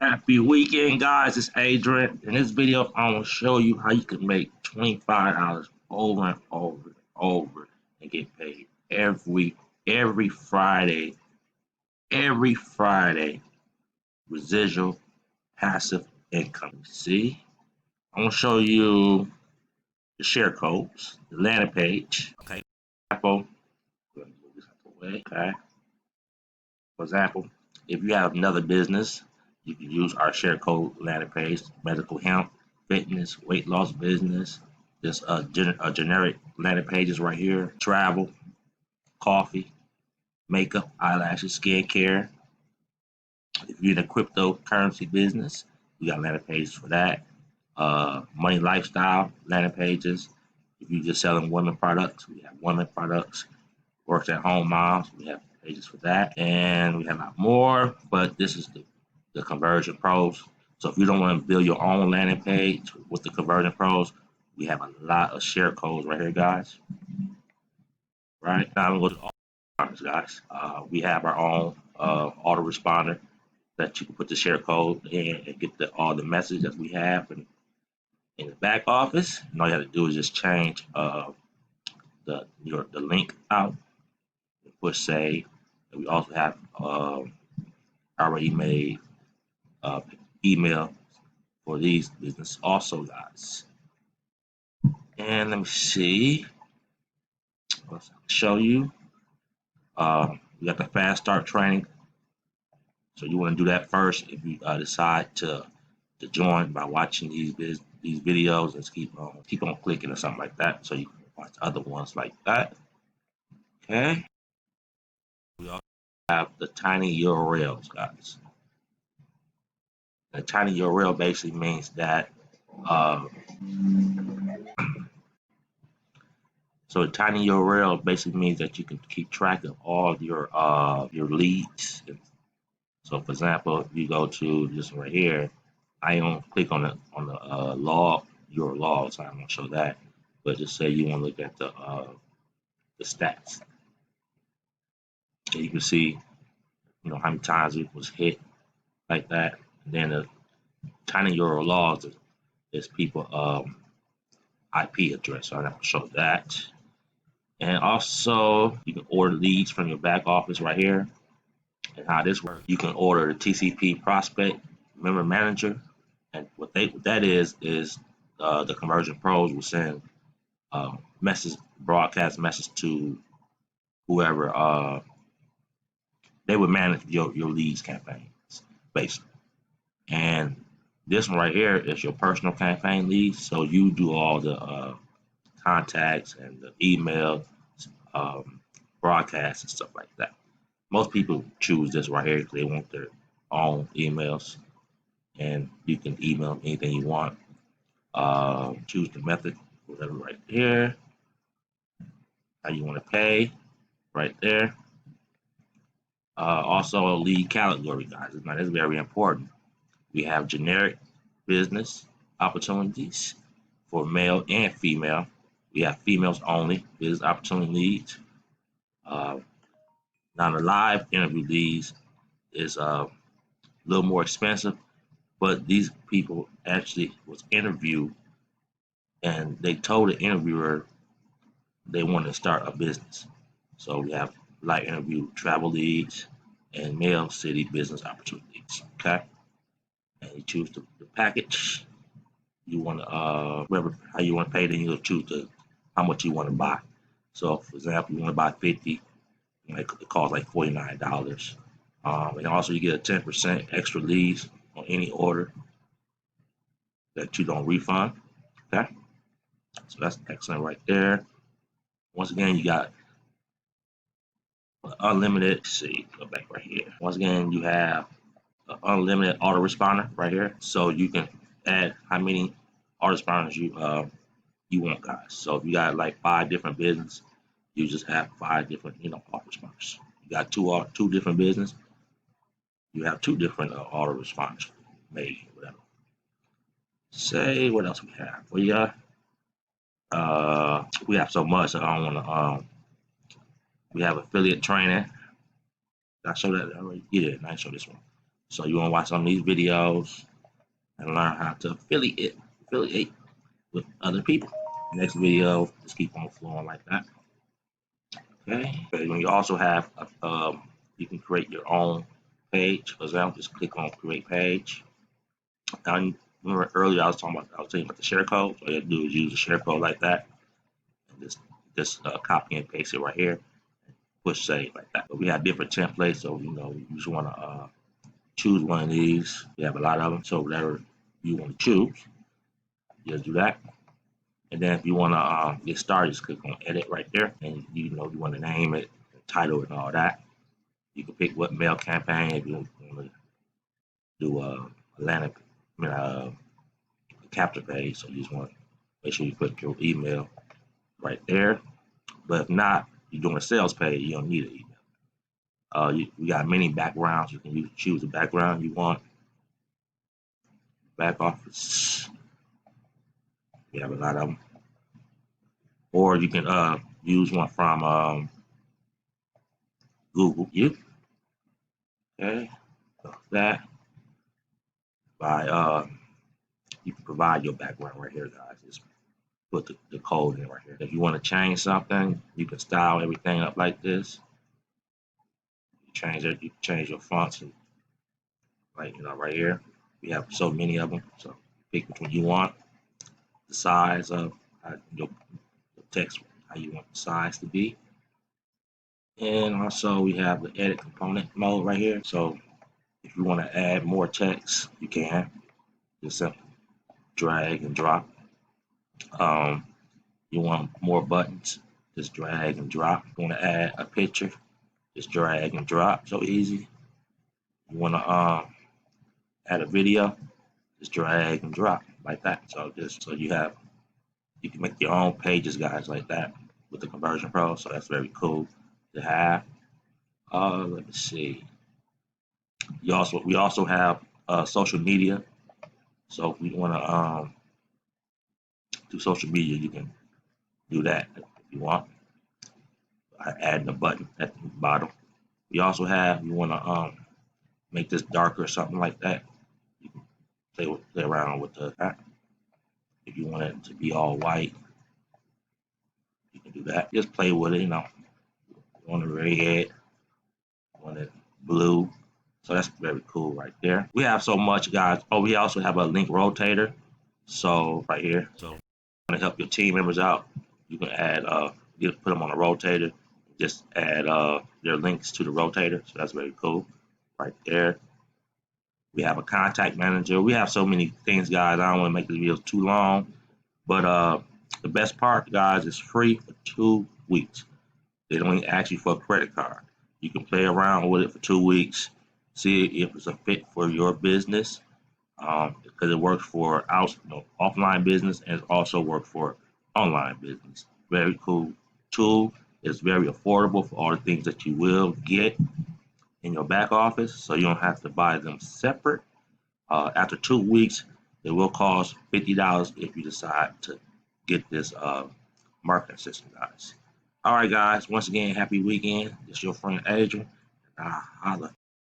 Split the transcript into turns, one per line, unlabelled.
Happy weekend, guys. It's Adrian. In this video, I'm going to show you how you can make $25 over and over and over and get paid every Friday. Every Friday, residual passive income. See, I'm going to show you the share codes, the landing page. Okay. For example, okay. For example, if you have another business, you can use our share code landing page, medical hemp, fitness, weight loss business. There's a generic landing pages right here, travel, coffee, makeup, eyelashes, skincare. If you're in a cryptocurrency business, we got landing pages for that. Money lifestyle landing pages. If you're just selling women products, we have women products. Works at home moms, we have pages for that, and we have a lot more, but this is the conversion pros. So if you don't want to build your own landing page with the conversion pros, we have a lot of share codes right here, guys. Right now, I'm going to go to all guys. We have our own autoresponder that you can put the share code in and get all the messages that we have in the back office. And all you have to do is just change the link out. Push save. And we also have already made email for these business also, guys. And let me see. Let's show you. We got the fast start training. So you want to do that first if you decide to join by watching these videos and keep on clicking or something like that. So you can watch other ones like that. Okay. We also have the tiny URLs, guys. The tiny URL basically means that so a tiny URL basically means that you can keep track of all of your leads. So for example, if you go to this right here, I don't click on the log, your log, so I'm gonna show that. But just say you want to look at the stats. And you can see, how many times it was hit like that. And then the tiny URL logs is people IP address. So I'm gonna show that. And also, you can order leads from your back office right here. And how this works, you can order the TCP prospect member manager, and what that is the conversion pros will send broadcast message to whoever they would manage your leads campaigns basically. And this one right here is your personal campaign leads, so you do all the contacts and the email broadcasts and stuff like that. Most people choose this right here because they want their own emails, and you can email anything you want. Choose the method, whatever, right here. How you want to pay, right there. Also, lead category, guys. Now, this is very important. We have generic business opportunities for male and female. We have females only business opportunity leads. Now, the live interview leads is a little more expensive, but these people actually was interviewed and they told the interviewer they wanted to start a business. So we have live interview travel leads and male city business opportunities. Okay, and you choose the package you want to whatever how you want to pay. Then you'll choose how much you want to buy. So for example, you want to buy 50. It costs like $49. And also you get a 10% extra leads on any order that you don't refund. Okay, so that's excellent right there. Once again, you got unlimited. Let's see, go back right here. Once again, you have unlimited autoresponder right here, so you can add how many autoresponders you want, guys. So if you got like 5 different business, you just have 5 different autoresponders. You got two different business, you have 2 different autoresponders made, whatever. Say what else we have? We have so much that I don't want to. We have affiliate training. Did I show that already? Yeah, I show this one. So you want to watch some of these videos and learn how to affiliate with other people. Next video, just keep on flowing like that. Okay. When you also have, you can create your own page. For example, just click on create page. Now, remember earlier I was telling you about the share code. All you have to do is use the share code like that, and just copy and paste it right here. Push save like that. But we have different templates, so you just want to choose one of these. We have a lot of them, so whatever you want to choose, just do that. And then if you want to get started, just click on edit right there, and you want to name it, title, and all that. You can pick what mail campaign if you want to do a landing, a capture page. So you just want to make sure you put your email right there. But if not, you're doing a sales page, you don't need an email. We got many backgrounds. You can choose the background you want. Back office. We have a lot of them. Or you can use one from Google. Okay. So that by you can provide your background right here, guys. Just put the code in right here. If you want to change something, you can style everything up like this. You change it. You can change your fonts, and right here. We have so many of them. So pick which one you want. The size of your text, how you want the size to be. And also we have the edit component mode right here. So if you want to add more text, you can. Just simply drag and drop. You want more buttons, just drag and drop. You want to add a picture, just drag and drop. So easy. You want to add a video, just drag and drop like that. So you can make your own pages, guys, like that with the Conversion Pro. So that's very cool to have. Let me see. We also have social media. So if you want to do social media, you can do that if you want. Adding a button at the bottom. We also have, you want to make this darker or something like that. You can play around with that. If you want it to be all white, you can do that. Just play with it, You want it red, you want it blue. So that's very cool right there. We have so much, guys. Oh, we also have a link rotator. So right here. So if you want to help your team members out, you can add, put them on a rotator. Just add their links to the rotator. So that's very cool right there. We have a contact manager. We have so many things, guys. I don't want to make this video too long. But the best part, guys, is free for 2 weeks. They don't ask you for a credit card. You can play around with it for 2 weeks. See if it's a fit for your business, because it works for offline business and it also works for online business. Very cool tool. It's very affordable for all the things that you will get in your back office, so you don't have to buy them separate. After 2 weeks, it will cost $50 if you decide to get this marketing system, guys. All right, guys. Once again, happy weekend. It's your friend Adrian. Holla.